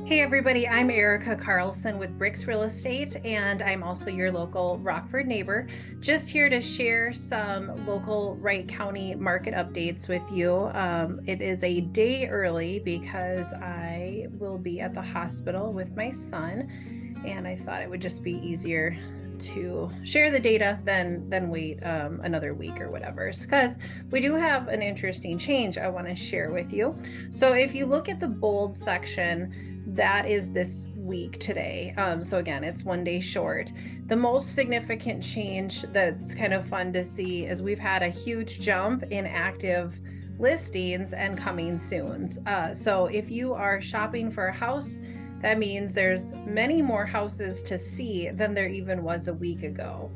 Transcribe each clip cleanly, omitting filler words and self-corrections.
Hey everybody, I'm Erica Carlson with BRIX Real Estate, and I'm also your local Rockford neighbor. Just here to share some local Wright County market updates with you. It is a day early because I will be at the hospital with my son, and I thought it would just be easier to share the data than wait another week or whatever, because we do have an interesting change I want to share with you. So if you look at the bold section, that is this week today. So again, it's one day short. The most significant change that's kind of fun to see is we've had a huge jump in active listings and coming soons. So if you are shopping for a house, that means there's many more houses to see than there even was a week ago.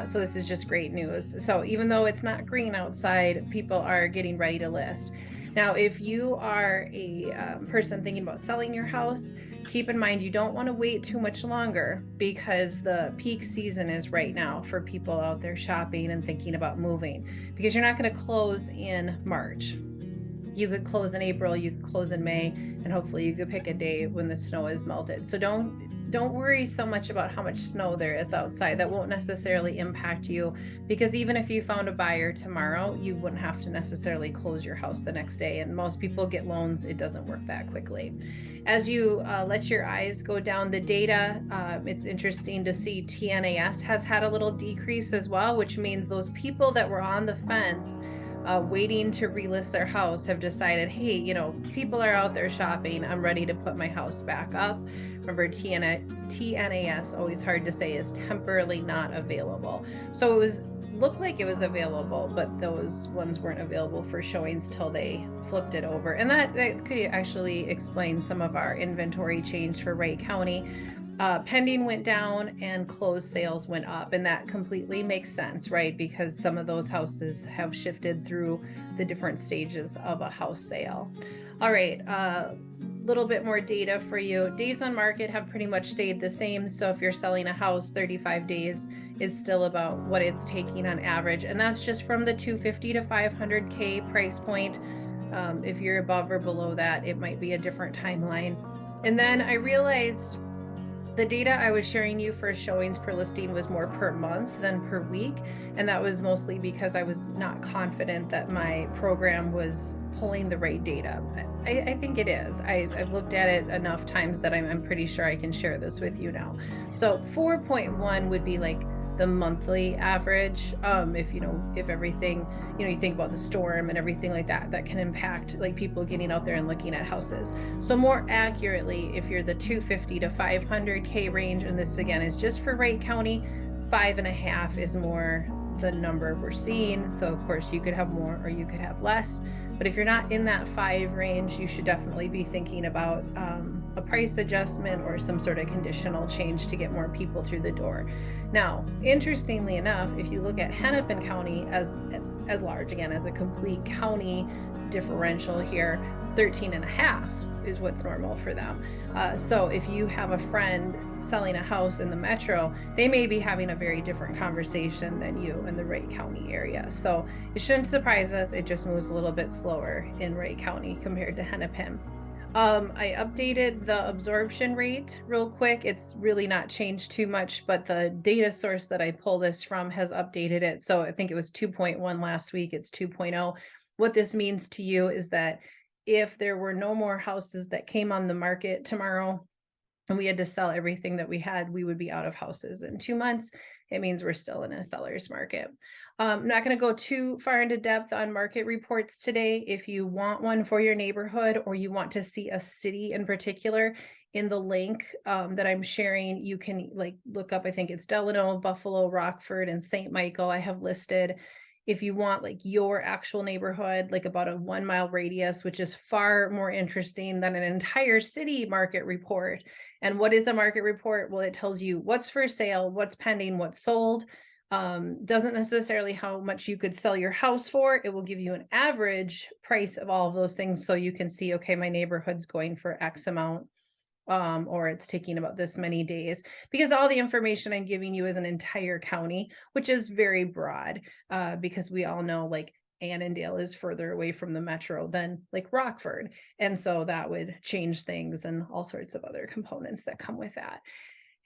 So this is just great news. So even though it's not green outside, people are getting ready to list. Now, if you are a person thinking about selling your house, keep in mind you don't want to wait too much longer because the peak season is right now for people out there shopping and thinking about moving, because you're not going to close in March. You could close in April, you could close in May, and hopefully you could pick a day when the snow is melted. So don't worry so much about how much snow there is outside. That won't necessarily impact you, because even if you found a buyer tomorrow, you wouldn't have to necessarily close your house the next day. And most people get loans, it doesn't work that quickly. As you let your eyes go down the data, it's interesting to see TNAS has had a little decrease as well, which means those people that were on the fence waiting to relist their house have decided, hey, people are out there shopping. I'm ready to put my house back up. Remember, TNAS, always hard to say, is temporarily not available. So looked like it was available, but those ones weren't available for showings till they flipped it over. And that could actually explain some of our inventory change for Wright County. Pending went down and closed sales went up, and that completely makes sense, right? Because some of those houses have shifted through the different stages of a house sale. All right, little bit more data for you. Days on market have pretty much stayed the same. So if you're selling a house, 35 days is still about what it's taking on average, and that's just from the 250 to 500K price point. If you're above or below that, it might be a different timeline. And then I realized the data I was sharing you for showings per listing was more per month than per week. And that was mostly because I was not confident that my program was pulling the right data. I think it is. I've looked at it enough times that I'm pretty sure I can share this with you now. So 4.1 would be like the monthly average. If everything, you think about the storm and everything like that, that can impact like people getting out there and looking at houses. So more accurately, if you're the 250 to 500K range, and this again is just for Wright County, 5.5 is more the number we're seeing. So of course you could have more or you could have less, but if you're not in that 5 range, you should definitely be thinking about a price adjustment or some sort of conditional change to get more people through the door. Now, interestingly enough, if you look at Hennepin County as large, again, as a complete county differential here, 13.5 is what's normal for them. So if you have a friend selling a house in the metro, they may be having a very different conversation than you in the Wright County area. So it shouldn't surprise us. It just moves a little bit slower in Wright County compared to Hennepin. I updated the absorption rate real quick. It's really not changed too much, but the data source that I pull this from has updated it. So I think it was 2.1 last week. It's 2.0. What this means to you is that if there were no more houses that came on the market tomorrow and we had to sell everything that we had, we would be out of houses in 2 months. It means we're still in a seller's market. I'm not going to go too far into depth on market reports today. If you want one for your neighborhood or you want to see a city in particular, in the link that I'm sharing, you can look up, I think it's Delano, Buffalo, Rockford, and St. Michael. I have listed. If you want your actual neighborhood, like about a 1 mile radius, which is far more interesting than an entire city market report. And what is a market report? Well, it tells you what's for sale, what's pending, what's sold. Doesn't necessarily how much you could sell your house for. It will give you an average price of all of those things. So you can see, okay, my neighborhood's going for X amount. Or it's taking about this many days, because all the information I'm giving you is an entire county, which is very broad, because we all know Annandale is further away from the metro than like Rockford. And so that would change things and all sorts of other components that come with that.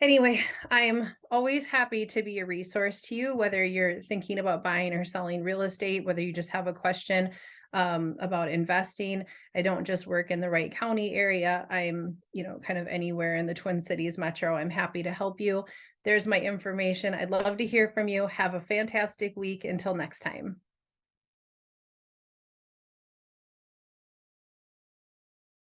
Anyway, I'm always happy to be a resource to you, whether you're thinking about buying or selling real estate, whether you just have a question about investing. I don't just work in the Wright County area. I'm, kind of anywhere in the Twin Cities metro. I'm happy to help you. There's my information. I'd love to hear from you. Have a fantastic week. Until next time.